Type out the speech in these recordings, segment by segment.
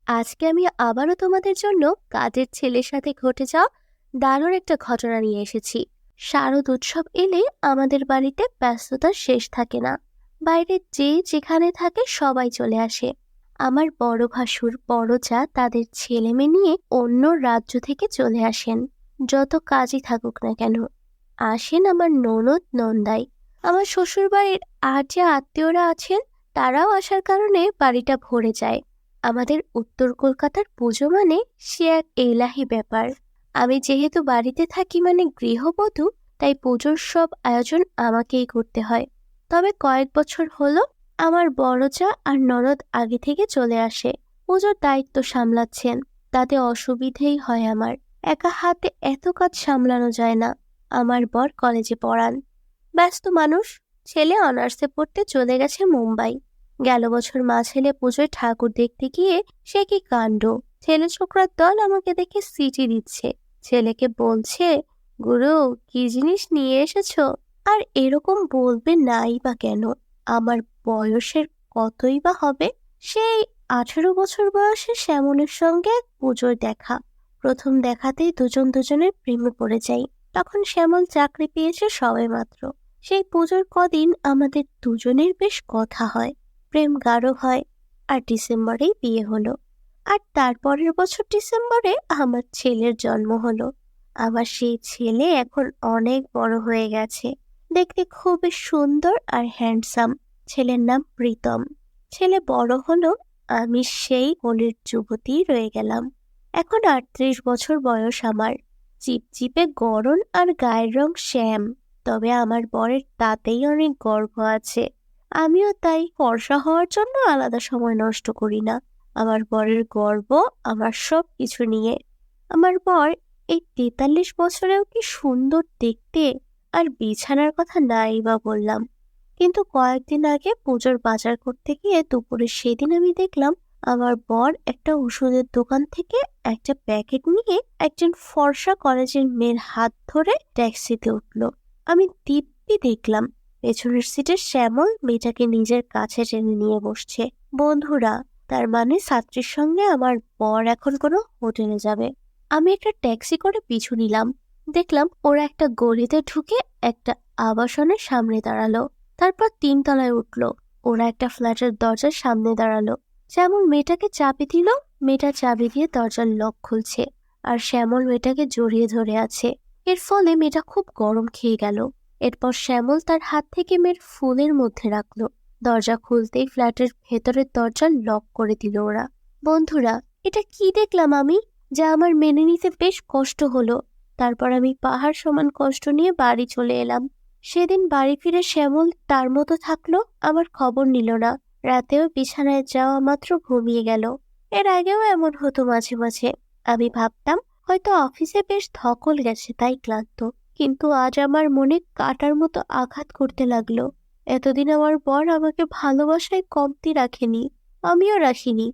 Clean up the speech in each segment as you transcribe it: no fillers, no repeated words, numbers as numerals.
আজকে আমি আবারও তোমাদের জন্য কাজের ছেলের সাথে ঘটে যাওয়া দারুণ একটা ঘটনা নিয়ে এসেছি। শারদ উৎসব এলে আমাদের বাড়িতে ব্যস্ততার শেষ থাকে না। বাইরে যে যেখানে থাকে সবাই চলে আসে। আমার বড় ভাসুর বড় যা তাদের ছেলে মেয়ে নিয়ে অন্য রাজ্য থেকে চলে আসেন। যত কাজই থাকুক না কেন আসেন আমার ননদ নন্দাই। আমার শ্বশুর বাড়ির আর যে আত্মীয়রা আছেন তারাও আসার কারণে বাড়িটা ভরে যায়। আমাদের উত্তর কলকাতার পুজো মানে সে এক এলাহি ব্যাপার। আমি যেহেতু বাড়িতে থাকি মানে গৃহবধূ, তাই পুজোর সব আয়োজন আমাকেই করতে হয়। তবে কয়েক বছর হলো আমার বড় যা আর ননদ আগে থেকে চলে আসে, পুজোর দায়িত্ব সামলাচ্ছেন। তাতে অসুবিধেই হয় আমার, একা হাতে এত কাজ সামলানো যায় না। আমার বর কলেজে পড়ান, ব্যস্ত মানুষ। ছেলে অনার্সে পড়তে চলে গেছে মুম্বাই। গেল বছর মা ছেলে পুজোয় ঠাকুর দেখতে গিয়ে সে কি কাণ্ড! ছেলে ছোকরার দল আমাকে দেখে সিটি দিচ্ছে। ছেলেকে বলছে, গুরু কি জিনিস নিয়ে এসেছো? আর এরকম বলবে নাই বা কেন? আমার বয়সের কতই বা হবে? সেই 18 বছর বয়সে শ্যামলের সঙ্গে পুজোয় দেখা। প্রথম দেখাতেই দুজন দুজনের প্রেমে পড়ে যাই। তখন শ্যামল চাকরি পেয়েছে সবেমাত্র। সেই পুজোর কদিন আমাদের দুজনের বেশ কথা হয়, প্রেম গাঢ় হয়। আর ডিসেম্বরেই বিয়ে হলো। আর তারপরের বছর ডিসেম্বরে আমার ছেলের জন্ম হলো। আমার সেই ছেলে এখন অনেক বড় হয়ে গেছে, দেখতে খুবই সুন্দর আর হ্যান্ডসাম। ছেলের নাম প্রীতম। ছেলে বড় হলো, আমি সেই হোলির যুবতী রয়ে গেলাম। এখন 38 বছর বয়স আমার। চিপচিপে গরম আর গায়ের রং শ্যাম। তবে আমার বরের তাতেই অনেক গর্ব আছে। আমিও তাই ফর্সা হওয়ার জন্য আলাদা সময় নষ্ট করি না। আমার বরের গর্ব আমার সব কিছু নিয়ে। আমার বর এই 43 বছরেও কি সুন্দর দেখতে! আর বিছানার কথা নাই বা বললাম। কিন্তু কয়েকদিন আগে পুজোর বাজার করতে গিয়ে দুপুরে সেদিন আমি দেখলাম আমার বর একটা ওষুধের দোকান থেকে একটা প্যাকেট নিয়ে একজন ফর্সা কলেজের মেয়ের হাত ধরে ট্যাক্সিতে উঠল। আমি দিব্যি দেখলাম পেছনের সিটে শ্যামল মেয়েটাকে নিজের কাছে টেনে নিয়ে বসছে। বন্ধুরা, তার মানে ছাত্রীর সঙ্গে আমার বর এখন কোনো হোটেলে যাবে। আমি একটা ট্যাক্সি করে পিছু নিলাম। দেখলাম ওরা একটা গলিতে ঢুকে একটা আবাসনের সামনে দাঁড়ালো। তারপর 3 তলায় উঠলো। ওরা একটা ফ্ল্যাটের দরজার সামনে দাঁড়ালো। শ্যামল মেয়েটাকে চাবি দিল। মেয়েটা চাবি দিয়ে দরজার লক খুলছে, আর শ্যামল মেয়েটাকে জড়িয়ে ধরে আছে। এর ফলে মেয়েটা খুব গরম খেয়ে গেল। এরপর শ্যামল তার হাত থেকে মেয়ের ফুলের মধ্যে রাখলো। দরজা খুলতেই ফ্ল্যাটের ভেতরের দরজা লক করে দিল ওরা। বন্ধুরা, এটা কি দেখলাম আমি, যা আমার মেনে নিতে বেশ কষ্ট হলো। তারপর আমি পাহাড় সমান কষ্ট নিয়ে বাড়ি চলে এলাম। সেদিন বাড়ি ফিরে শ্যামল তার মতো থাকলো, আমার খবর নিল না। রাতেও বিছানায় যাওয়া মাত্র ঘুমিয়ে গেল। এর আগেও এমন হতো মাঝে মাঝে। আমি ভাবতাম হয়তো অফিসে বেশ ধকল গেছে তাই ক্লান্ত। কিন্তু আজ আমার মনে কাঁটার মতো আঘাত করতে লাগলো। এতদিন আমার বর আমাকে ভালোবাসায় কমতি রাখেনি, আমিও রাখিনি।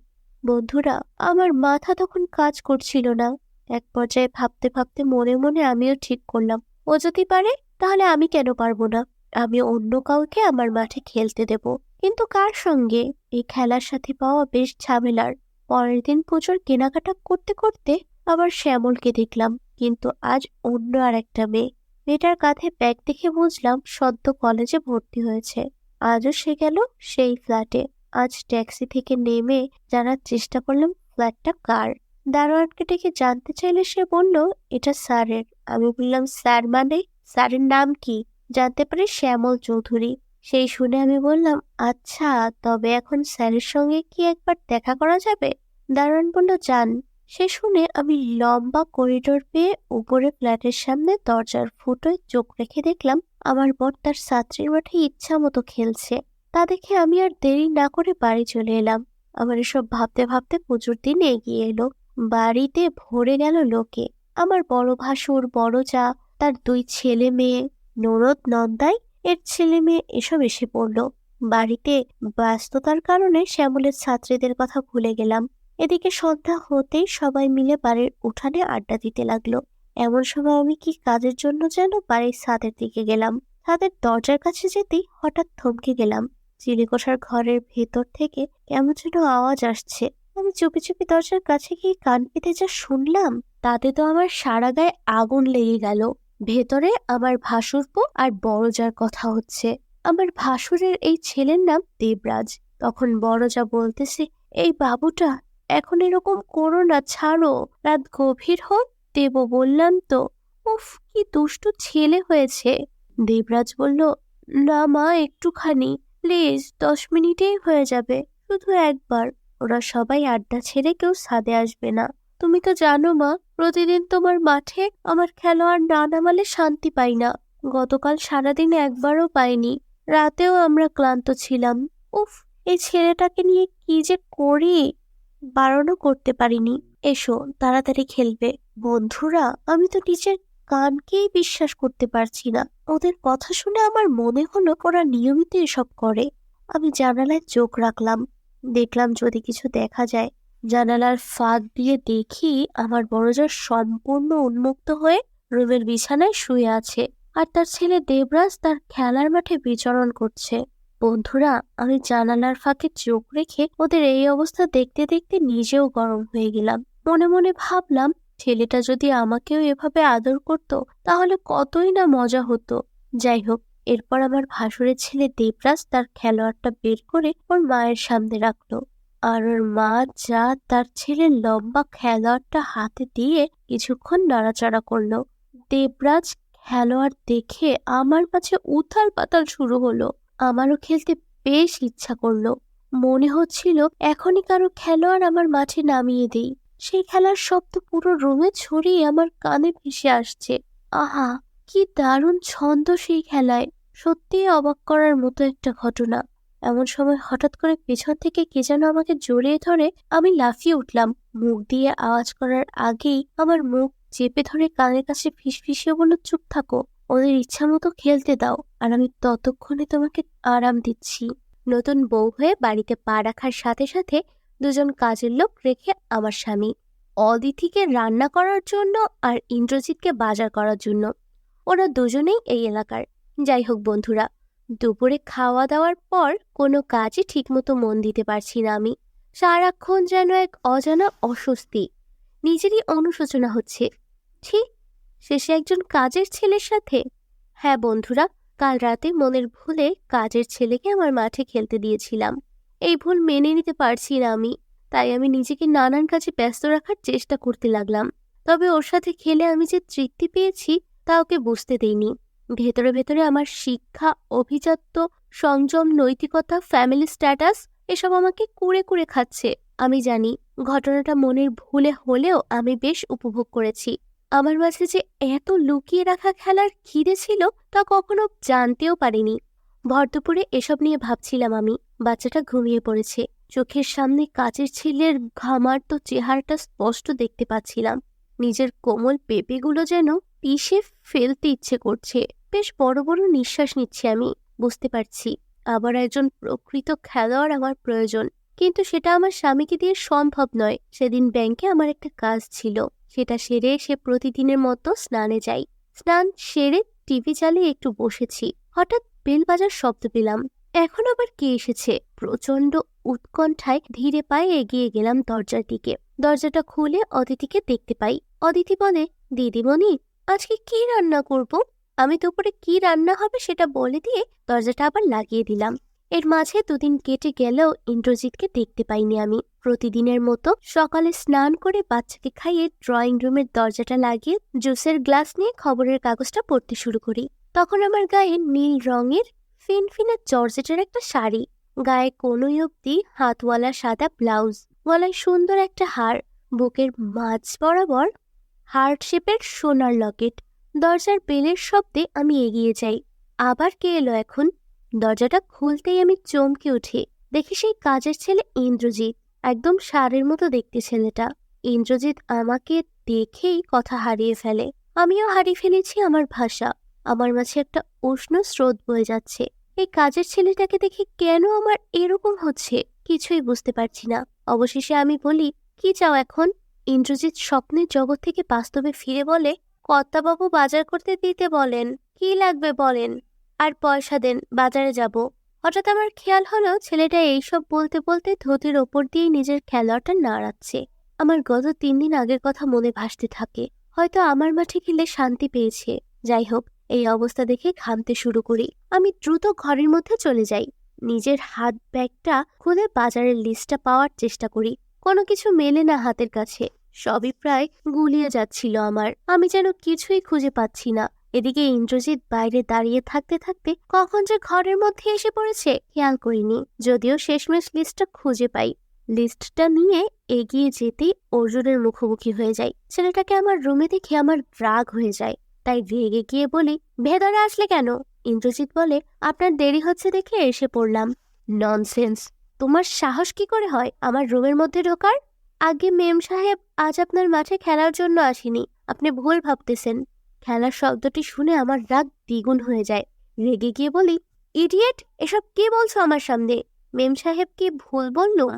বন্ধুরা, আমার মাথা তখন কাজ করছিল না। এক পর্যায়ে ভাবতে ভাবতে মনে মনে আমিও ঠিক করলাম, ও যদি পারে তাহলে আমি কেন পারবো না। আমি অন্য কাউকে আমার মাঠে খেলতে দেব, কিন্তু কার সঙ্গে? এই খেলার সাথে পাওয়া বেশ ঝামেলার। পরের দিন পুজোর কেনাকাটা করতে করতে আবার শ্যামলকে দেখলাম, কিন্তু আজ অন্য আর একটা মেয়ে। মেয়েটার কাঁধে ব্যাগ দেখে বুঝলাম সদ্য কলেজে ভর্তি হয়েছে। আজও সে গেল সেই ফ্ল্যাটে। আজ ট্যাক্সি থেকে নেমে জানার চেষ্টা করলাম ফ্ল্যাটটা কার। দারোয়ানকে ডেকে জানতে চাইলে সে বলল এটা স্যারের। আমি বললাম, স্যার মানে? স্যারের নাম কি? জানতে পারি শ্যামল চৌধুরী। সেই শুনে আমি বললাম, আচ্ছা, তবে এখন স্যারের সঙ্গে কি একবার দেখা করা যাবে? দারোয়ান বলল, যান। সে শুনে আমি লম্বা করিডোর পেয়ে উপরে ফ্ল্যাটের সামনে দরজার ফুটোয় চোখ রেখে দেখলাম আমার বর তার ছাত্রীর মাঠে ইচ্ছা মতো খেলছে। তা দেখে আমি আর দেরি না করে বাড়ি চলে এলাম। আমার এসব ভাবতে ভাবতে পুজোর দিন এগিয়ে এলো। বাড়িতে ভরে গেল লোকে। আমার বড় ভাসুর বড় যা, তার 2 ছেলে মেয়ে, ননদ নন্দাই এর ছেলে মেয়ে এসব এসে পড়লো। বাড়িতে ব্যস্ততার কারণে শ্যামলের ছাত্রীদের কথা ভুলে গেলাম। এদিকে সন্ধ্যা হতেই সবাই মিলে বাড়ির উঠানে আড্ডা দিতে লাগলো। এমন সময় আমি কি কাজের জন্য যেন বাড়ির ছাদের দিকে গেলাম। ছাদের দরজার কাছে যেতেই হঠাৎ থমকে গেলাম। চিলেকোঠার ঘরের ভেতর থেকে কেমন যেন আওয়াজ আসছে। আমি চুপি চুপি দরজার কাছে গিয়ে কান পেতে যা শুনলাম, তাতে তো আমার সারা গায়ে আগুন লেগে গেল। ভেতরে আমার ভাসুরপো আর বড় যার কথা হচ্ছে। আমার ভাসুরের এই ছেলের নাম দেবরাজ। তখন বড় যা বলতেছে, এই বাবুটা এখন এরকম করো না, ছাড়ো, রাত গভীর হোক। দেব বললাম তো, উফ কি দুষ্টু ছেলে হয়েছে। দেবরাজ বলল, না মা, একটুখানি, প্লিজ, 10 মিনিটেই হয়ে যাবে, শুধু একবার। ওরা সবাই আড্ডা ছেড়ে কেউ ছাদে আসবে না। তুমি তো জানো মা, প্রতিদিন তোমার মাঠে আমার খেলোয়াড় না নামালে শান্তি পাই না। গতকাল সারাদিন একবারও পাইনি। রাতেও আমরা ক্লান্ত ছিলাম। উফ, এই ছেলেটাকে নিয়ে কি যে করি, বারণও করতে পারিনি। এসো, তাড়াতাড়ি খেলবে। বন্ধুরা, আমি তো নিজের কানকেই বিশ্বাস করতে পারছি না। ওদের কথা শুনে আমার মনে হলো ওরা নিয়মিত এসব করে। আমি জানালায় চোখ রাখলাম, দেখলাম যদি কিছু দেখা যায়। জানালার ফাঁক দিয়ে দেখি আমার বড়জা সম্পূর্ণ উন্মুক্ত হয়ে রুমের বিছানায় শুয়ে আছে, আর তার ছেলে দেবরাজ তার খেলার মাঠে বিচরণ করছে। বন্ধুরা, আমি জানালার ফাঁকে চোখ রেখে ওদের এই অবস্থা দেখতে দেখতে নিজেও গরম হয়ে গেলাম। মনে মনে ভাবলাম, ছেলেটা যদি আমাকেও এভাবে আদর করত তাহলে কতই না মজা হতো। যাই হোক, এরপর আমার ভাসুরের ছেলে দেবরাজ তার খেলোয়াড়টা বের করে ওর মায়ের সামনে রাখলো, আর ওর মা যা তার ছেলের লম্বা খেলোয়াড়টা হাতে দিয়ে কিছুক্ষণ নাড়াচাড়া করলো। দেবরাজ খেলোয়াড় দেখে আমার কাছে উথাল পাতাল শুরু হলো। আমারও খেলতে বেশ ইচ্ছা করলো। মনে হচ্ছিল এখনই কারো খেলোয়াড় আমার মাঠে নামিয়ে দেই। সেই খেলার শব্দ পুরো রুমে ছড়িয়ে আমার কানে ভেসে আসছে। আহা, কি দারুণ ছন্দ সেই খেলায়! সত্যিই অবাক করার মতো একটা ঘটনা। এমন সময় হঠাৎ করে পেছন থেকে কে যেন আমাকে জড়িয়ে ধরে। আমি লাফিয়ে উঠলাম। মুখ দিয়ে আওয়াজ করার আগেই আমার মুখ চেপে ধরে কানের কাছে ফিসফিসিয়ে বলল, চুপ থাকো, ওদের ইচ্ছা মতো খেলতে দাও, আর আমি ততক্ষণে তোমাকে আরাম দিচ্ছি। নতুন বউ হয়ে বাড়িতে পা রাখার সাথে সাথে দুজন কাজের লোক রেখে আমার স্বামী অদিতিকে রান্না করার জন্য আর ইন্দ্রজিৎকে বাজার করার জন্য। ওরা দুজনেই এই এলাকার। যাই হোক বন্ধুরা, দুপুরে খাওয়া দাওয়ার পর কোনো কাজই ঠিকমতো মন দিতে পারছি না আমি। সারাক্ষণ যেন এক অজানা অস্বস্তি, নিজেরই অনুশোচনা হচ্ছে। ঠিক শেষে একজন কাজের ছেলের সাথে। হ্যাঁ বন্ধুরা, কাল রাতে মনের ভুলে কাজের ছেলেকে আমার মাঠে খেলতে দিয়েছিলাম। এই ভুল মেনে নিতে পারছি না আমি। তাই আমি নিজেকে নানান কাজে ব্যস্ত রাখার চেষ্টা করতে লাগলাম। তবে ওর সাথে খেলে আমি যে তৃপ্তি পেয়েছি তা ওকে বুঝতে দেইনি। ভেতরে ভেতরে আমার শিক্ষা, অভিজাত্য, সংযম, নৈতিকতা, ফ্যামিলি স্ট্যাটাস এসব আমাকে কুড়ে কুড়ে খাচ্ছে। আমি জানি ঘটনাটা মনের ভুলে হলেও আমি বেশ উপভোগ করেছি। আমার মাঝে যে এত লুকিয়ে রাখা খেলার খিদে ছিল তা কখনো জানতেও পারিনি। ভর দুপুরে এসব নিয়ে ভাবছিলাম আমি। বাচ্চাটা ঘুমিয়ে পড়েছে। চোখের সামনে কাচের ছেলের ঘামার্ত চেহারাটা স্পষ্ট দেখতে পাচ্ছিলাম। নিজের কোমল পেঁপেগুলো যেন পিষে ফেলতে ইচ্ছে করছে। বেশ বড় বড় নিঃশ্বাস নিচ্ছি আমি। বুঝতে পারছি আবার একজন প্রকৃত খেলোয়াড় আমার প্রয়োজন, কিন্তু সেটা আমার স্বামীকে দিয়ে সম্ভব নয়। সেদিন ব্যাংকে আমার একটা কাজ ছিল, সেটা সেরে সে প্রতিদিনের মতো স্নানে যাই। স্নান সেরে টিভি চালিয়ে একটু বসেছি, হঠাৎ বেল বাজার শব্দ পেলাম। এখন আবার কে এসেছে? প্রচন্ড উৎকণ্ঠায় ধীরে পায়ে এগিয়ে গেলাম দরজার দিকে। দরজাটা খুলে অদিতিকে দেখতে পাই। অদিতি বলে, দিদিমণি, আজকে কি রান্না করব? আমি দুপুরে কি রান্না হবে সেটা বলে দিয়ে দরজাটা আবার লাগিয়ে দিলাম। এর মাঝে দুদিন কেটে গেলেও ইন্দ্রজিৎকে দেখতে পাইনি আমি। প্রতিদিনের মতো সকালে স্নান করে বাচ্চাকে খাইয়ে ড্রয়িং রুমের দরজাটা লাগিয়ে জুসের গ্লাস নিয়ে খবরের কাগজটা পড়তে শুরু করি। তখন আমার গায়ে নীল রঙের ফিনফিনে জর্জেটের একটা শাড়ি, গায়ে কোনোই অব্দি হাতওয়ালা সাদা ব্লাউজ, গলায় সুন্দর একটা হার, বুকের মাঝ বরাবর হার্ট শেপের সোনার লকেট। দরজার বেলের শব্দে আমি এগিয়ে যাই। আবার কে এলো এখন? দরজাটা খুলতেই আমি চমকে উঠি। দেখি সেই কাজের ছেলে ইন্দ্রজিৎ। একদম ষাঁড়ের মতো দেখতে ছেলেটা। ইন্দ্রজিৎ আমাকে দেখেই কথা হারিয়ে ফেলে। আমিও হারিয়ে ফেলেছি আমার ভাষা। আমার মাঝে একটা উষ্ণ স্রোত বয়ে যাচ্ছে। এই কাজের ছেলেটাকে দেখে কেন আমার এরকম হচ্ছে কিছুই বুঝতে পারছি না। অবশেষে আমি বলি, কি চাও এখন? ইন্দ্রজিৎ স্বপ্নের জগৎ থেকে বাস্তবে ফিরে বলে, কর্তাবাবু বাজার করতে দিতে বলেন। কি লাগবে বলেন, আর পয়সা দেন, বাজারে যাব। হঠাৎ আমার খেয়াল হলো ছেলেটা এইসব বলতে বলতে ধুতির ওপর দিয়ে নিজের খেলোয়াড়টা নাড়াচ্ছে। আমার গত 3 দিন আগের কথা মনে ভাসতে থাকে। হয়তো আমার মাঠে খেলে শান্তি পেয়েছে। যাই হোক, এই অবস্থা দেখে ঘামতে শুরু করি। আমি দ্রুত ঘরের মধ্যে চলে যাই। নিজের হাত ব্যাগটা খুলে বাজারের লিস্টটা পাওয়ার চেষ্টা করি। কোনো কিছু মেলে না হাতের কাছে। সবই প্রায় গুলিয়ে যাচ্ছিল আমার। আমি যেন কিছুই খুঁজে পাচ্ছি না। এদিকে ইন্দ্রজিৎ বাইরে দাঁড়িয়ে থাকতে থাকতে কখন যে ঘরের মধ্যে এসে পড়েছে খেয়াল করিনি। যদিও শেষমেশ লিস্টটা খুঁজে পাই। লিস্টটা নিয়ে এগিয়ে যেতেই অর্জুনের মুখোমুখি হয়ে যায়। ছেলেটাকে আমার রুমে দেখে আমার রাগ হয়ে যায়। তাই রেগে গিয়ে বলি, ভেতরে আসলে কেন? ইন্দ্রজিৎ বলে, আপনার দেরি হচ্ছে দেখে এসে পড়লাম। ননসেন্স! তোমার সাহস কি করে হয় আমার রুমের মধ্যে ঢোকার? আগে মেম সাহেব, আজ আপনার মাঠে খেলার জন্য আসিনি। আপনি ভুল ভাবতেছেন। খেলার শব্দটি শুনে আমার রাগ দ্বিগুণ হয়ে যায়। রেগে গিয়ে বলি, ইডিয়েট! এসব কি বলছো আমার সামনে? মেম সাহেব কি ভুল বললুম?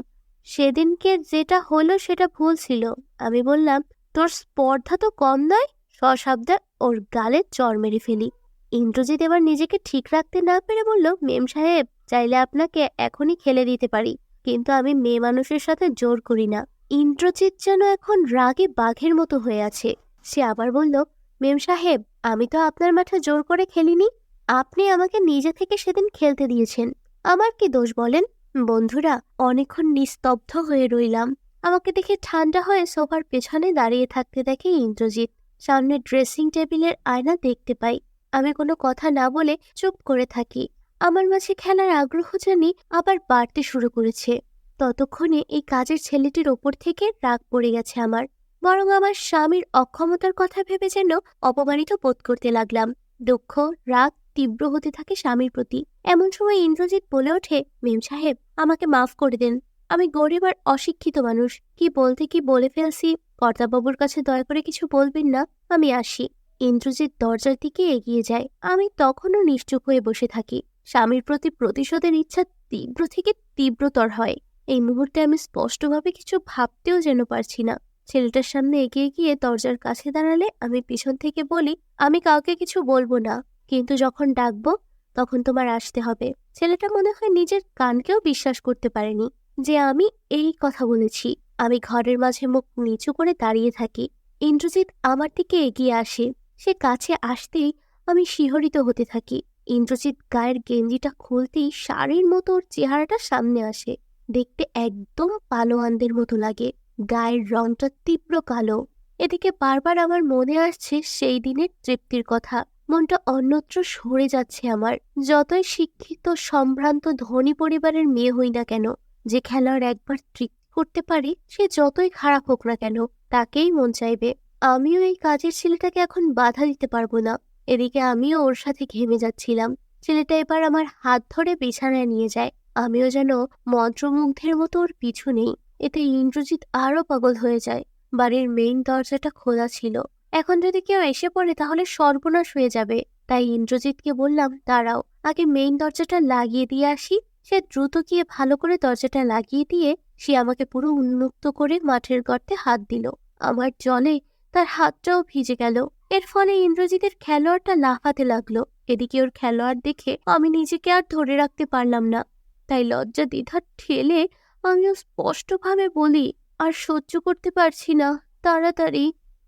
সেদিনকে যেটা হলো সেটা ভুল ছিল। আমি বললাম, তোর স্পর্ধা তো কম নয়। সশব্দে ওর গালে চড় মেরে ফেলি। ইন্দ্রজিৎ এবার নিজেকে ঠিক রাখতে না পেরে বলল, মেম সাহেব, চাইলে আপনাকে এখনই খেলে দিতে পারি, কিন্তু আমি মেয়ে মানুষের সাথে জোর করি না। ইন্দ্রজিৎ যেন এখন রাগে বাঘের মতো হয়ে আছে। সে আবার বলল, মেম সাহেব, আমি তো আপনার মাঠে জোর করে খেলিনি। আপনি আমাকে নিজে থেকে সেদিন খেলতে দিয়েছেন। আমার কি দোষ বলেন? বন্ধুরা অনেকক্ষণ নিস্তব্ধ হয়ে রইলাম। আমাকে দেখে ঠান্ডা হয়ে সোফার পেছনে দাঁড়িয়ে থাকতে দেখে ইন্দ্রজিৎ। সামনে ড্রেসিং টেবিলের আয়না দেখতে পাই। আমি কোনো কথা না বলে চুপ করে থাকি। আমার মাঝে খেলার আগ্রহ জানি আবার বাড়তে শুরু করেছে। ততক্ষণে এই কাজের ছেলেটির ওপর থেকে রাগ পড়ে গেছে আমার। বরং আমার স্বামীর অক্ষমতার কথা ভেবে যেন অপমানিত বোধ করতে লাগলাম। দুঃখ, রাগ তীব্র হতে থাকে স্বামীর প্রতি। এমন সময় ইন্দ্রজিৎ বলে ওঠে, মেম সাহেব, আমাকে মাফ করে দেন। আমি গরিব আর অশিক্ষিত মানুষ। কি বলতে কি বলে ফেলছি। কর্তাবাবুর কাছে দয়া করে কিছু বলবেন না। আমি আসি। ইন্দ্রজিৎ দরজার দিকে এগিয়ে যায়। আমি তখনও নিশ্চুপ হয়ে বসে থাকি। স্বামীর প্রতি প্রতিশোধের ইচ্ছা তীব্র থেকে তীব্রতর হয়। এই মুহূর্তে আমি স্পষ্টভাবে কিছু ভাবতেও যেন পারছি না। ছেলেটার সামনে এগিয়ে গিয়ে দরজার কাছে দাঁড়ালে আমি পিছন থেকে বলি, আমি কাউকে কিছু বলবো না, কিন্তু যখন ডাকবো তখন তোমার আসতে হবে। ছেলেটা মনে হয় নিজের কানকেও বিশ্বাস করতে পারেনি যে আমি এই কথা বলেছি। আমি ঘরের মাঝে মুখ নিচু করে দাঁড়িয়ে থাকি। ইন্দ্রজিৎ আমার দিকে এগিয়ে আসে। সে কাছে আসতেই আমি শিহরিত হতে থাকি। ইন্দ্রজিৎ গায়ের গেঞ্জিটা খুলতেই শাড়ির মতো ওর চেহারাটা সামনে আসে। দেখতে একদম পালোয়ানদের মতো লাগে। গায়ের রংটা তীব্র কালো। এদিকে বারবার আমার মনে আসছে সেই দিনের তৃপ্তির কথা। মনটা অন্যত্র সরে যাচ্ছে আমার। যতই শিক্ষিত সম্ভ্রান্ত ধনী পরিবারের মেয়ে হই না কেন, যে খেলার একবার তৃপ্তি করতে পারে সে যতই খারাপ হোক না কেন তাকেই মন চাইবে। আমিও এই কাজের ছেলেটাকে এখন বাধা দিতে পারবো না। এদিকে আমিও ওর সাথে ঘেমে যাচ্ছিলাম। ছেলেটা এবার আমার হাত ধরে বিছানায় নিয়ে যায়। আমিও যেন মন্ত্রমুগ্ধের মতো ওর পিছু নেই। এতে ইন্দ্রজিৎ আরো পাগল হয়ে যায়। বাড়ির মেইন দরজাটা খোলা ছিল। এখন যদি কেউ এসে পড়ে তাহলে সর্বনাশ হয়ে যাবে। তাই ইন্দ্রজিৎকে বললাম, দাঁড়াও, আগে মেইন দরজাটা লাগিয়ে দিয়ে আসি। সে দ্রুত গিয়ে ভালো করে দরজাটা লাগিয়ে দিয়ে সে আমাকে পুরো উন্মুক্ত করে মাঠের গর্তে হাত দিল। আমার জলে তার হাতটাও ভিজে গেল। এর ফলে ইন্দ্রজিতের খেলোয়াড়টা লাফাতে লাগলো। এদিকে ওর খেলোয়াড় দেখে আমি নিজেকে আর ধরে রাখতে পারলাম না। তাই লজ্জা দ্বিধা ঠেলে আমিও স্পষ্টভাবে বলি, আর সহ্য করতে পারছি না, তাড়াতাড়ি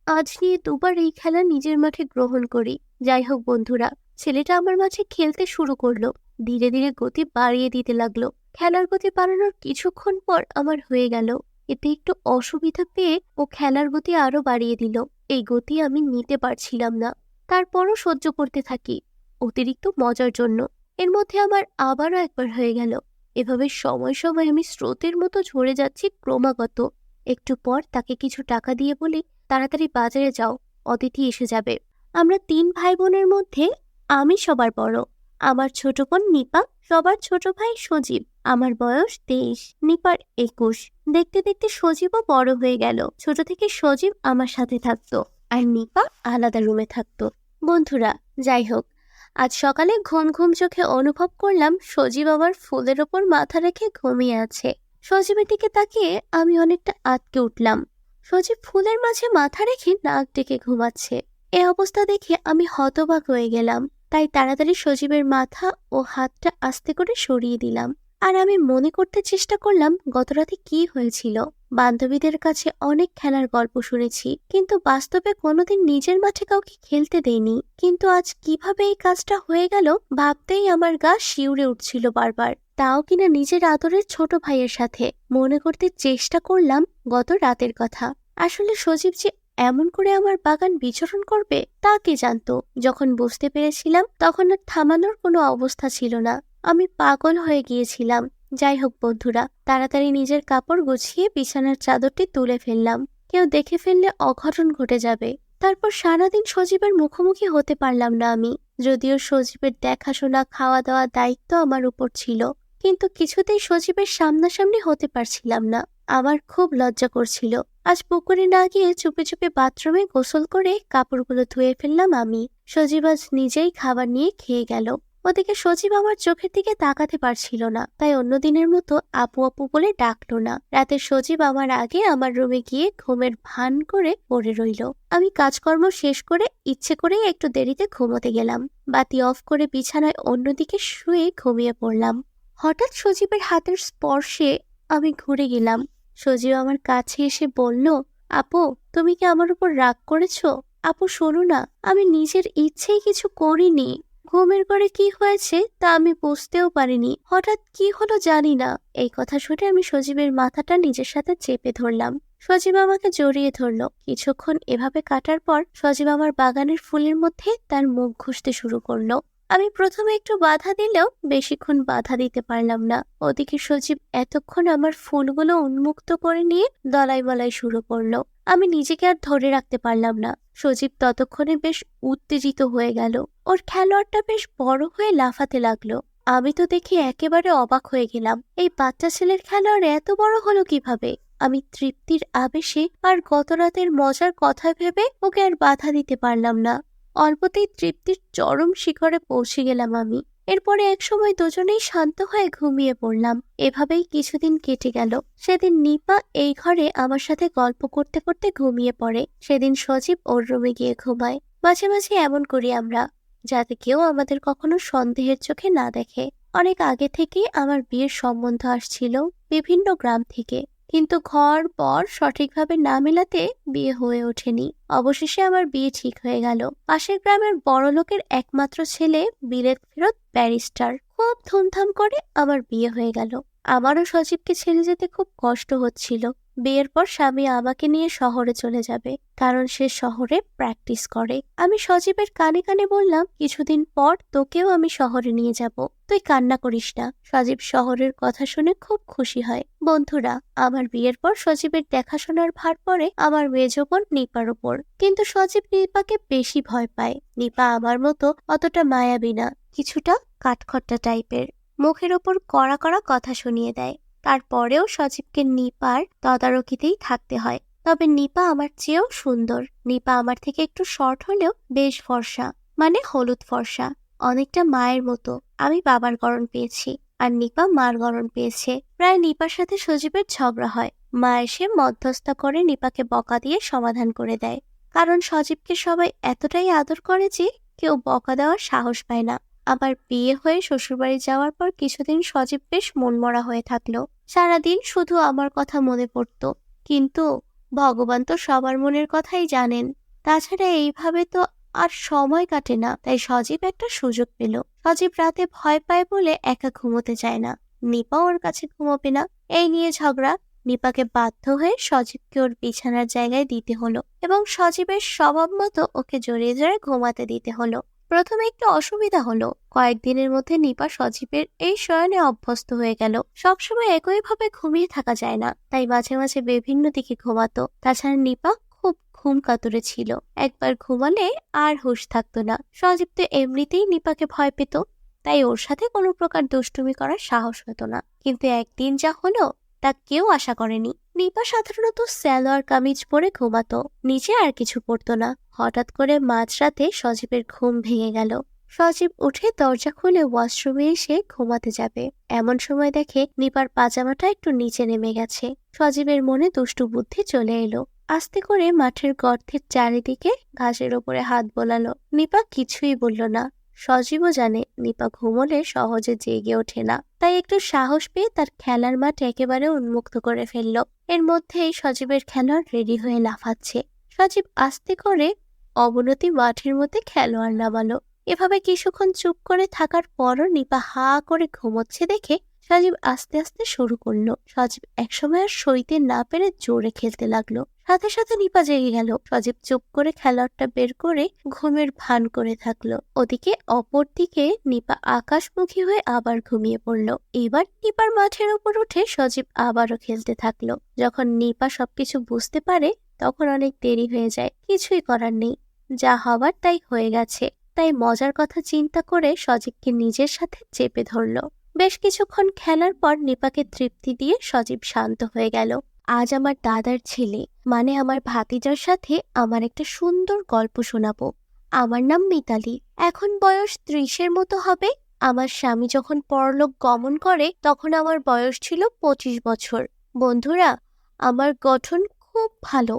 আজ নিয়ে দুবার এই খেলা নিজের মাঠে গ্রহণ করি। যাই হোক বন্ধুরা, ছেলেটা আমার মাঝে খেলতে শুরু করলো। ধীরে ধীরে গতি বাড়িয়ে দিতে লাগলো। খেলার গতি বাড়ানোর কিছুক্ষণ পর আমার হয়ে গেল। এতে একটু অসুবিধা পেয়ে ও খেলার গতি আরো বাড়িয়ে দিল। এই গতি আমি নিতে পারছিলাম না। তারপরও সহ্য করতে থাকি অতিরিক্ত মজার জন্য। এর মধ্যে আমার আবারও একবার হয়ে গেল। এভাবে সময় সময় আমি স্রোতের মতো ঝরে যাচ্ছি ক্রমাগত। একটু পর তাকে কিছু টাকা দিয়ে বলি, তাড়াতাড়ি বাজারে যাও, অতিথি এসে যাবে। আমরা 3 ভাই বোনের মধ্যে আমি সবার বড়। আমার ছোট বোন নিপা, সবার ছোট ভাই সজীব। আমার বয়স 23, নিপার 21। দেখতে দেখতে সজীবও বড় হয়ে গেল। ছোট থেকে সজীব আমার সাথে থাকতো আর নিপা আলাদা রুমে থাকতো। বন্ধুরা, যাই হোক, আজ সকালে ঘুম ঘুম চোখে অনুভব করলাম সজীব আমার ফুলের ওপর মাথা রেখে ঘুমিয়ে আছে। সজীবের দিকে তাকিয়ে আমি অনেকটা আটকে উঠলাম। সজীব ফুলের মাঝে মাথা রেখে নাক ডেকে ঘুমাচ্ছে। এ অবস্থা দেখে আমি হতবাক হয়ে গেলাম। তাই তাড়াতাড়ি সজীবের মাথা ও হাতটা আস্তে করে সরিয়ে দিলাম। আর আমি মনে করতে চেষ্টা করলাম গতরাতে কি হয়েছিল। বান্ধবীদের কাছে অনেক খেলার গল্প শুনেছি, কিন্তু বাস্তবে কোনোদিন নিজের মাঠে কাউকে খেলতে দেইনি। কিন্তু আজ কিভাবে এই কাজটা হয়ে গেল ভাবতেই আমার গা শিউরে উঠছিল বারবার, তাও কিনা নিজের আদরের ছোট ভাইয়ের সাথে। মনে করতে চেষ্টা করলাম গত রাতের কথা। আসলে সজীব যে এমন করে আমার বাগান বিচরণ করবে তা কে জানতো। যখন বুঝতে পেরেছিলাম তখন আর থামানোর কোনো অবস্থা ছিল না। আমি পাগল হয়ে গিয়েছিলাম। যাই হোক বন্ধুরা, তাড়াতাড়ি নিজের কাপড় গুছিয়ে বিছানার চাদরটি তুলে ফেললাম। কেউ দেখে ফেললে অঘটন ঘটে যাবে। তারপর সারাদিন সজীবের মুখোমুখি হতে পারলাম না আমি। যদিও সজীবের দেখাশোনা খাওয়া দাওয়া দায়িত্ব আমার উপর ছিল, কিন্তু কিছুতেই সজীবের সামনাসামনি হতে পারছিলাম না। আমার খুব লজ্জা করছিল। আজ পুকুরে না গিয়ে চুপে চুপে বাথরুমে গোসল করে কাপড়গুলো ধুয়ে ফেললাম আমি। সজীব আজ নিজেই খাবার নিয়ে খেয়ে গেল। ওদিকে সজীব আমার চোখের দিকে তাকাতে পারছিল না, তাই অন্য দিনের মতো আপু আপু বলে ডাকলো না। রাতে সজীব আমার আগে আমার রুমে গিয়ে ঘুমের ভান করে পড়ে রইল। আমি কাজকর্ম শেষ করে ইচ্ছে করেই একটু দেরিতে ঘুমোতে গেলাম। বাতি অফ করে বিছানায় অন্যদিকে শুয়ে ঘুমিয়ে পড়লাম। হঠাৎ সজীবের হাতের স্পর্শে আমি ঘুরে গেলাম। সজীব আমার কাছে এসে বলল, আপু তুমি কি আমার উপর রাগ করেছো? আপু শোনো না, আমি নিজের ইচ্ছেই কিছু করিনি। ঘুমের ঘরে কি হয়েছে তা আমি বুঝতেও পারিনি। হঠাৎ কি হলো জানি না। এই কথা শুনে আমি সজীবের মাথাটা নিজের সাথে চেপে ধরলাম। সজীব আমাকে জড়িয়ে ধরলো। কিছুক্ষণ এভাবে কাটার পর সজীব আমার বাগানের ফুলের মধ্যে তার মুখ ঘষতে শুরু করলো। আমি প্রথমে একটু বাধা দিলেও বেশিক্ষণ বাধা দিতে পারলাম না। ওদিকে সজীব এতক্ষণ আমার ফুলগুলো উন্মুক্ত করে নিয়ে দলাই বলাই শুরু করলো। আমি নিজেকে আর ধরে রাখতে পারলাম না। সজীব ততক্ষণে বেশ উত্তেজিত হয়ে গেল। ওর খেলোয়াড়টা বেশ বড় হয়ে লাফাতে লাগলো। আমি তো দেখে একেবারে অবাক হয়ে গেলাম। এই বাচ্চা ছেলের খেলোয়াড় এত বড় হলো কিভাবে? আমি তৃপ্তির আবেশে আর গত রাতের মজার কথা ভেবে ওকে আর বাধা দিতে পারলাম না। অল্পতেই তৃপ্তির চরম শিখরে পৌঁছে গেলাম আমি। এরপরে একসময় দুজনেই শান্ত হয়ে ঘুমিয়ে পড়লাম। এভাবেই কিছুদিন কেটে গেল। সেদিন নিপা এই ঘরে আমার সাথে গল্প করতে করতে ঘুমিয়ে পড়ে। সেদিন সজীব ওর রুমে গিয়ে ঘুমায়। মাঝে মাঝে এমন করি আমরা, যাতে কেউ আমাদের কখনো সন্দেহের চোখে না দেখে। অনেক আগে থেকেই আমার বিয়ের সম্বন্ধ আসছিল বিভিন্ন গ্রাম থেকে, কিন্তু ঘর পর সঠিকভাবে না মেলাতে বিয়ে হয়ে ওঠেনি। অবশেষে আমার বিয়ে ঠিক হয়ে গেল। পাশের গ্রামের বড়লোকের একমাত্র ছেলে বিলেত ফেরত ব্যারিস্টার। খুব ধুমধাম করে আমার বিয়ে হয়ে গেল। আমারও সজীবকে ছেড়ে যেতে খুব কষ্ট হচ্ছিল। বিয়ের পর স্বামী আমাকে নিয়ে শহরে চলে যাবে, কারণ সে শহরে প্র্যাকটিস করে। আমি সজীবের কানে কানে বললাম, কিছুদিন পর তোকেও আমি শহরে নিয়ে যাব, তুই কান্না করিস না। সজীব শহরের কথা শুনে খুব খুশি হয়। বন্ধুরা, আমার বিয়ের পর সজীবের দেখাশোনার ভার পড়ে আমার মেজ বোন নিপার ওপর। কিন্তু সজীব নিপাকে বেশি ভয় পায়। নিপা আমার মতো অতটা মায়াবী না, কিছুটা কাঠখট্টা টাইপের। মুখের ওপর কড়া কড়া কথা শুনিয়ে দেয়। তারপরেও সজীবকে নিপার তদারকিতেই থাকতে হয়। তবে নিপা আমার চেয়েও সুন্দর। নিপা আমার থেকে একটু শর্ট হলেও বেশ ফর্সা, মানে হলুদ ফর্সা, অনেকটা মায়ের মতো। আমি বাবার গড়ন পেয়েছি, আর নিপা মার গড়ন পেয়েছে। প্রায় নিপার সাথে সজীবের ঝগড়া হয়। মা এসে মধ্যস্থতা করে নিপাকে বকা দিয়ে সমাধান করে দেয়। কারণ সজীবকে সবাই এতটাই আদর করে যে কেউ বকা দেওয়ার সাহস পায় না। আবার বিয়ে হয়ে শ্বশুরবাড়ি যাওয়ার পর কিছুদিন সজীব বেশ মনমরা হয়ে থাকলো। সারাদিন শুধু আমার কথা মনে পড়ত। কিন্তু ভগবান তো সবার মনের কথাই জানেন। তাছাড়া এইভাবে তো আর সময় কাটে না। তাই সজীব একটা সুযোগ পেল। সজীব রাতে ভয় পায় বলে একা ঘুমোতে চায় না। নিপা ওর কাছে ঘুমোবে না, এই নিয়ে ঝগড়া। নিপাকে বাধ্য হয়ে সজীবকে ওর বিছানার জায়গায় দিতে হলো, এবং সজীবের স্বভাব মতো ওকে জড়িয়ে ধরে ঘুমাতে দিতে হলো। প্রথমে একটু অসুবিধা হলো। কয়েকদিনের মধ্যে নিপা সজীবের এই শয়নে অভ্যস্ত হয়ে গেল। সবসময় একইভাবে ঘুমিয়ে থাকা যায় না, তাই মাঝে মাঝে বিভিন্ন দিকে ঘুমাতো। তাছাড়া নিপা খুব ঘুম কাতুরে ছিল। একবার ঘুমালে আর হুঁশ থাকতো না। সজীব তো এমনিতেই নিপাকে ভয় পেত, তাই ওর সাথে কোনো প্রকার দুষ্টুমি করার সাহস হতো না। কিন্তু একদিন যা হলো তা কেউ আশা করেনি। নিপা সাধারণত সালোয়ার কামিজ পরে ঘুমাতো, নিচে আর কিছু পরতো না। হঠাৎ করে মাঝরাতে সজীবের ঘুম ভেঙে গেল। সজীব উঠে দরজা খুলে ওয়াশরুমে এসে ঘুমাতে যাবে, এমন সময় দেখে নিপার পাজামাটা একটু নিচে নেমে গেছে। সজীবের মনে দুষ্টু বুদ্ধি চলে এলো। আস্তে করে মাঠের গর্তের চারিদিকে ঘাসের ওপরে হাত বোলালো। নিপা কিছুই বলল না। সজীবও জানে নিপা ঘুমোলে সহজে জেগে ওঠে না, তাই একটু সাহস পেয়ে তার খেলার মাঠ একেবারে উন্মুক্ত করে ফেললো। এর মধ্যেই সজীবের খেলোয়াড় রেডি হয়ে লাফাচ্ছে। সজীব আস্তে করে অবনতি মাঠের মধ্যে খেলোয়াড় নামালো। এভাবে কিছুক্ষণ চুপ করে থাকার পরও নিপা হা করে ঘুমোচ্ছে দেখে সজীব আস্তে আস্তে শুরু করলো। সজীব একসময় আর সইতে না পেরে জোরে খেলতে লাগলো। সাথে সাথে নিপা জেগে গেল। সজীব চুপ করে খেলোয়াড়টা বের করে ঘুমের ভান করে থাকলো। ওদিকে অপর দিকে নিপা আকাশমুখী হয়ে আবার ঘুমিয়ে পড়লো। এবার নিপার মাঠের উপর উঠে সজীব আবারও খেলতে থাকলো। যখন নিপা সবকিছু বুঝতে পারে তখন অনেক দেরি হয়ে যায়। কিছুই করার নেই, যা হবার তাই হয়ে গেছে। তাই মজার কথা চিন্তা করে সজীবকে নিজের সাথে চেপে ধরলো। বেশ কিছুক্ষণ খেলার পর নিপাকে তৃপ্তি দিয়ে সজীব শান্ত হয়ে গেল। আজ আমার দাদার ছেলে মানে আমার ভাতিজার সাথে আমার একটা সুন্দর গল্প শোনাবো। আমার নাম মিতালি, এখন বয়স 30-এর মতো হবে। আমার স্বামী যখন পরলোক গমন করে তখন আমার বয়স ছিল 25 বছর। বন্ধুরা, আমার গঠন খুব ভালো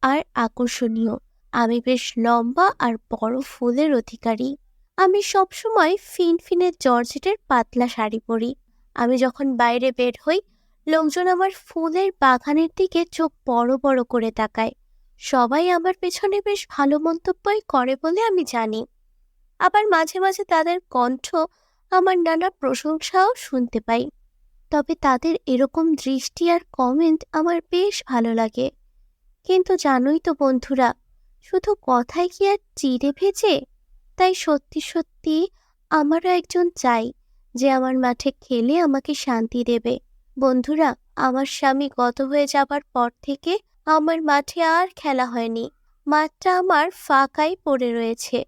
আর আকর্ষণীয়। আমি বেশ লম্বা আর বড় ফুলের অধিকারী। আমি সবসময় ফিনফিনে জর্জেটের পাতলা শাড়ি পরি। আমি যখন বাইরে বের হই লোকজন আমার ফুলের বাগানের দিকে চোখ বড় বড় করে তাকায়। সবাই আমার পেছনে বেশ ভালো মন্তব্যই করে বলে আমি জানি। আবার মাঝে মাঝে তাদের কণ্ঠ আমার নানা প্রশংসাও শুনতে পাই। তবে তাদের এরকম দৃষ্টি আর কমেন্ট আমার বেশ ভালো লাগে। কিন্তু জানোই তো বন্ধুরা, শুধু কথায় কি আর চিড়ে ভেজে? তাই সত্যি সত্যি আমারও একজন চাই যে আমার মাঠে খেলে আমাকে শান্তি দেবে। বন্ধুরা, আমার স্বামী গত হয়ে যাবার পর থেকে আমার মাঠে আর খেলা হয়নি। মাঠটা আমার ফাঁকাই পড়ে রয়েছে।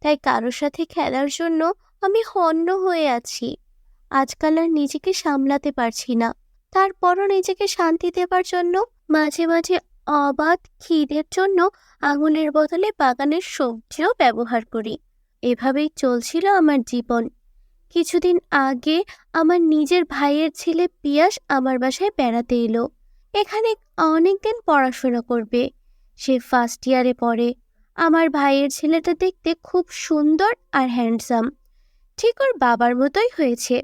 তাই কারোর সাথে খেলার জন্য আমি হন্য হয়ে আছি। আজকাল আর নিজেকে সামলাতে পারছি না। তারপরও নিজেকে শান্তি দেবার জন্য মাঝে মাঝে অবাধ খিদের জন্য আঙুলের বদলে বাগানের সবজিও ব্যবহার করি। এভাবেই চলছিল আমার জীবন। কিছুদিন আগে আমার নিজের ভাইয়ের ছেলে পিয়াস আমার বাসায় বেড়াতে এলো। এখানে অনেকদিন পড়াশোনা করবে। সে ফার্স্ট ইয়ারে পড়ে। আমার ভাইয়ের ছেলেটা দেখতে খুব সুন্দর আর হ্যান্ডসাম, ঠিক ওর বাবার মতোই হয়েছে।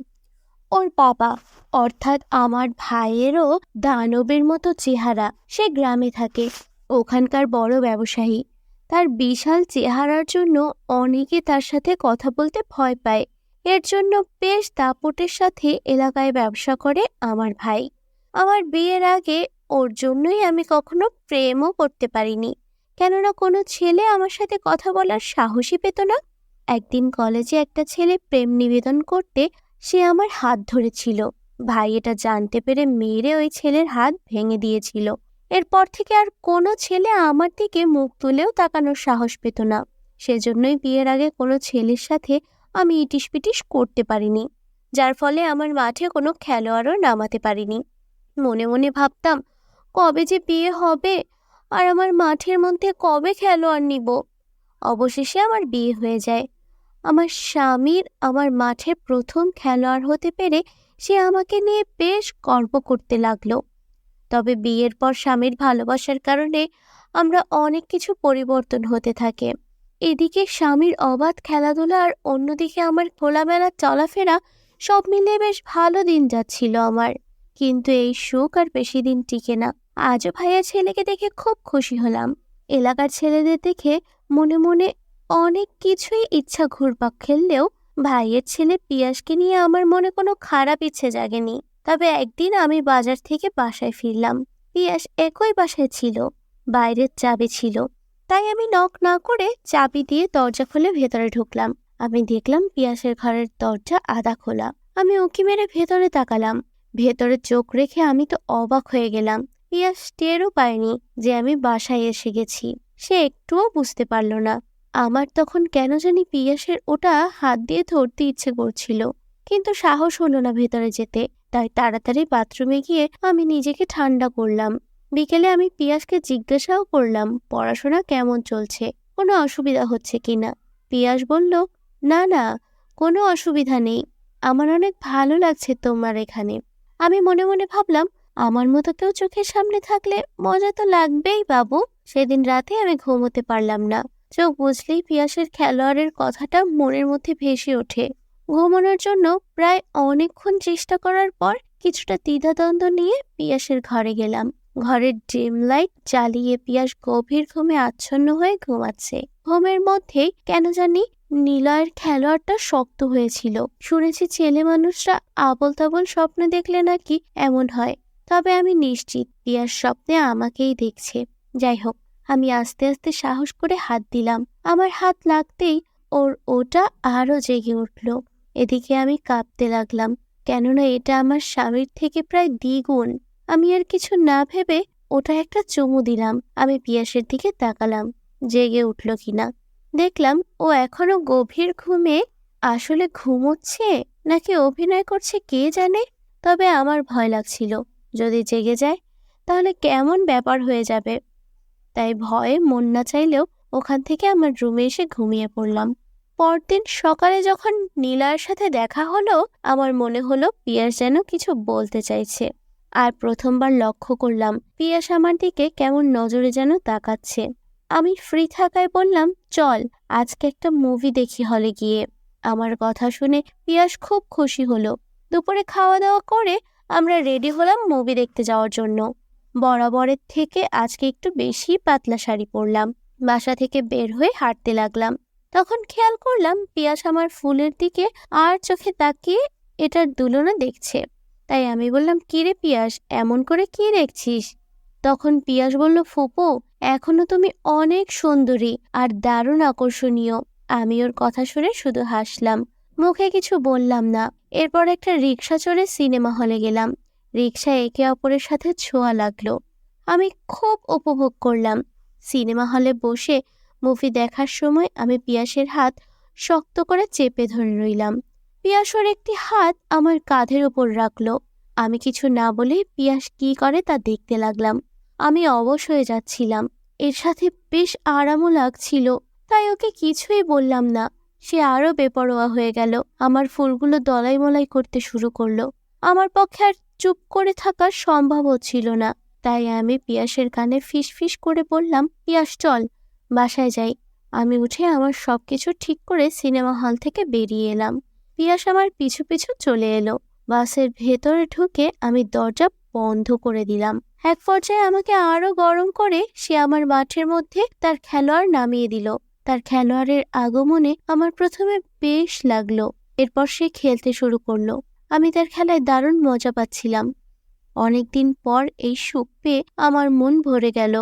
ওর বাবা অর্থাৎ আমার ভাইয়েরও দানবের মতো চেহারা। সে গ্রামে থাকে, ওখানকার বড় ব্যবসায়ী। তার বিশাল চেহারার জন্য অনেকে তার সাথে কথা বলতে ভয় পায়। এর জন্য বেশ দাপটের সাথে এলাকায় ব্যবসা করে আমার ভাই। আমার বিয়ের আগে ওর জন্যই আমি কখনো প্রেমও করতে পারিনি, কেননা কোনো ছেলে আমার সাথে কথা বলার সাহসই পেত না। একদিন কলেজে একটা ছেলে প্রেম নিবেদন করতে সে আমার হাত ধরেছিল। ভাই এটা জানতে পেরে মেরে ওই ছেলের হাত ভেঙে দিয়েছিল। এরপর থেকে আর কোনো ছেলে আমার দিকে মুখ তুলেও তাকানোর সাহস পেত না। সেজন্যই বিয়ের আগে কোনো ছেলের সাথে আমি ইটিস পিটিস করতে পারিনি, যার ফলে আমার মাঠে কোনো খেলোয়াড়ও নামাতে পারিনি। মনে মনে ভাবতাম কবে যে বিয়ে হবে আর আমার মাঠের মধ্যে কবে খেলোয়াড় নিব। অবশেষে আমার বিয়ে হয়ে যায়। আমার স্বামীর আমার মাঠে প্রথম খেলোয়াড় হতে পেরে সে আমাকে নিয়ে বেশ গর্ব করতে লাগলো। তবে বিয়ের পর স্বামীর ভালোবাসার কারণে আমরা অনেক কিছু পরিবর্তন হতে থাকে। এদিকে স্বামীর অবাধ খেলাধুলা আর অন্যদিকে আমার খোলামেলা চলাফেরা, সব মিলিয়ে বেশ ভালো দিন যাচ্ছিল আমার। কিন্তু এই সুখ আর বেশি দিন টিকে না। আজও ভাইয়া ছেলেকে দেখে খুব খুশি হলাম। এলাকার ছেলেদের দেখে মনে মনে অনেক কিছুই ইচ্ছা ঘুরপাক খেললেও ভাইয়ের ছেলে পিয়াসকে নিয়ে আমার মনে কোনো খারাপ ইচ্ছে জাগেনি। তবে একদিন আমি বাজার থেকে বাসায় ফিরলাম। পিয়াস একই বাসায় ছিল, বাইরের চাবি ছিল। তাই আমি নক না করে চাবি দিয়ে দরজা খুলে ভেতরে ঢুকলাম। আমি দেখলাম পিয়াসের ঘরের দরজা আধা খোলা। আমি উঁকি মেরে ভেতরে তাকালাম। ভেতরে চোখ রেখে আমি তো অবাক হয়ে গেলাম। পিয়াস টেরও পায়নি যে আমি বাসায় এসে গেছি। সে একটুও বুঝতে পারল না। আমার তখন কেন জানি পিয়াসের ওটা হাত দিয়ে ধরতে ইচ্ছে করছিল, কিন্তু সাহস হলো না ভেতরে যেতে। তাই তাড়াতাড়ি বাথরুমে গিয়ে আমি নিজেকে ঠান্ডা করলাম। বিকেলে আমি পিয়াসকে জিজ্ঞাসাও করলাম পড়াশোনা কেমন চলছে, কোনো অসুবিধা হচ্ছে কিনা। পিয়াস বলল, না না, কোনো অসুবিধা নেই, আমার অনেক ভালো লাগছে তোমার এখানে। আমি মনে মনে ভাবলাম, আমার মতো কেউ চোখের সামনে থাকলে মজা তো লাগবেই বাবু। সেদিন রাতে আমি ঘুমোতে পারলাম না। চোখ বুঝলেই পিয়াসের খেলোয়াড়ের কথাটা মনের মধ্যে ভেসে ওঠে। ঘুমানোর জন্য প্রায় অনেকক্ষণ চেষ্টা করার পর কিছুটা দ্বিধাদ্বন্দ্ব নিয়ে পিয়াসের ঘরে গেলাম। ঘরের ডিম লাইট জ্বালিয়ে পিয়াস গভীর ঘুমে আচ্ছন্ন হয়ে ঘুমাচ্ছে। ঘুমের মধ্যেই কেন জানি নিলয়ের খেলোয়াড়টা শক্ত হয়েছিল। শুনেছি ছেলে মানুষরা আবোল তাবোল স্বপ্ন দেখলে নাকি এমন হয়, তবে আমি নিশ্চিত পিয়াস স্বপ্নে আমাকেই দেখছে। যাই হোক, আমি আস্তে আস্তে সাহস করে হাত দিলাম। আমার হাত লাগতেই ওটা আরো জেগে উঠল। এদিকে আমি কাঁপতে লাগলাম, কেননা এটা আমার স্বামীর থেকে প্রায় দ্বিগুণ। আমি আর কিছু না ভেবে ওটা একটা চুমু দিলাম। আমি পিয়াসের দিকে তাকালাম জেগে উঠল কিনা। দেখলাম ও এখনো গভীর ঘুমে। আসলে ঘুমোচ্ছে নাকি অভিনয় করছে কে জানে। তবে আমার ভয় লাগছিল, যদি জেগে যায় তাহলে কেমন ব্যাপার হয়ে যাবে। তাই ভয়ে মন না চাইলেও ওখান থেকে আমার রুমে এসে ঘুমিয়ে পড়লাম। পরদিন সকালে যখন নীলার সাথে দেখা হলো, আমার মনে হলো পিয়াস যেন কিছু বলতে চাইছে। আর প্রথমবার লক্ষ্য করলাম পিয়াস আমার দিকে কেমন নজরে যেন তাকাচ্ছে। আমি ফ্রি থাকায় বললাম, চল আজকে একটা মুভি দেখি হলে গিয়ে। আমার কথা শুনে পিয়াস খুব খুশি হলো। দুপুরে খাওয়া দাওয়া করে আমরা রেডি হলাম মুভি দেখতে যাওয়ার জন্য। বরাবরের থেকে আজকে একটু বেশি পাতলা শাড়ি পরলাম। বাসা থেকে বের হয়ে হাঁটতে লাগলাম। তখন খেয়াল করলাম পিয়াস আমার ফুলের দিকে আর চোখে তাকিয়ে এটার দুলনা দেখছে। তাই আমি বললাম, কিরে পিয়াস, এমন করে কি দেখছিস? তখন পিয়াস বলল, ফুপু, এখনো তুমি অনেক সুন্দরী আর দারুণ আকর্ষণীয়। আমি ওর কথা শুনে শুধু হাসলাম, মুখে কিছু বললাম না। এরপর একটা রিক্সা চড়ে সিনেমা হলে গেলাম। রিক্সায় একে অপরের সাথে ছোঁয়া লাগলো। আমি খুব উপভোগ করলাম। সিনেমা হলে বসে মুভি দেখার সময় আমি পিয়াসের হাত শক্ত করে চেপে ধরে রইলাম। পিয়াস ওর একটি হাত আমার কাঁধের ওপর রাখলো। আমি কিছু না বলে পিয়াস কি করে তা দেখতে লাগলাম। আমি অবশ হয়ে যাচ্ছিলাম। এর সাথে বেশ আরামও লাগছিল, তাই ওকে কিছুই বললাম না। সে আরো বেপরোয়া হয়ে গেল। আমার ফুলগুলো দলাই মলাই করতে শুরু করলো। আমার পক্ষে আর চুপ করে থাকা সম্ভব হচ্ছিল না। তাই আমি পিয়াসের কানে ফিস ফিস করে বললাম, পিয়াস চল বাসায় যাই। আমি উঠে আমার সবকিছু ঠিক করে সিনেমা হল থেকে বেরিয়ে এলাম। পিয়াস আমার পিছু পিছু চলে এলো। বাসের ভেতরে ঢুকে আমি দরজা বন্ধ করে দিলাম। এক পর্যায়ে আমাকে আরো গরম করে সে আমার মাঠের মধ্যে তার খেলোয়াড় নামিয়ে দিল। তার খেলোয়াড়ের আগমনে আমার প্রথমে বেশ লাগলো। এরপর সে খেলতে শুরু করলো। আমি তার খেলায় দারুণ মজা পাচ্ছিলাম। অনেকদিন পর এই সুখ পেয়ে আমার মন ভরে গেল।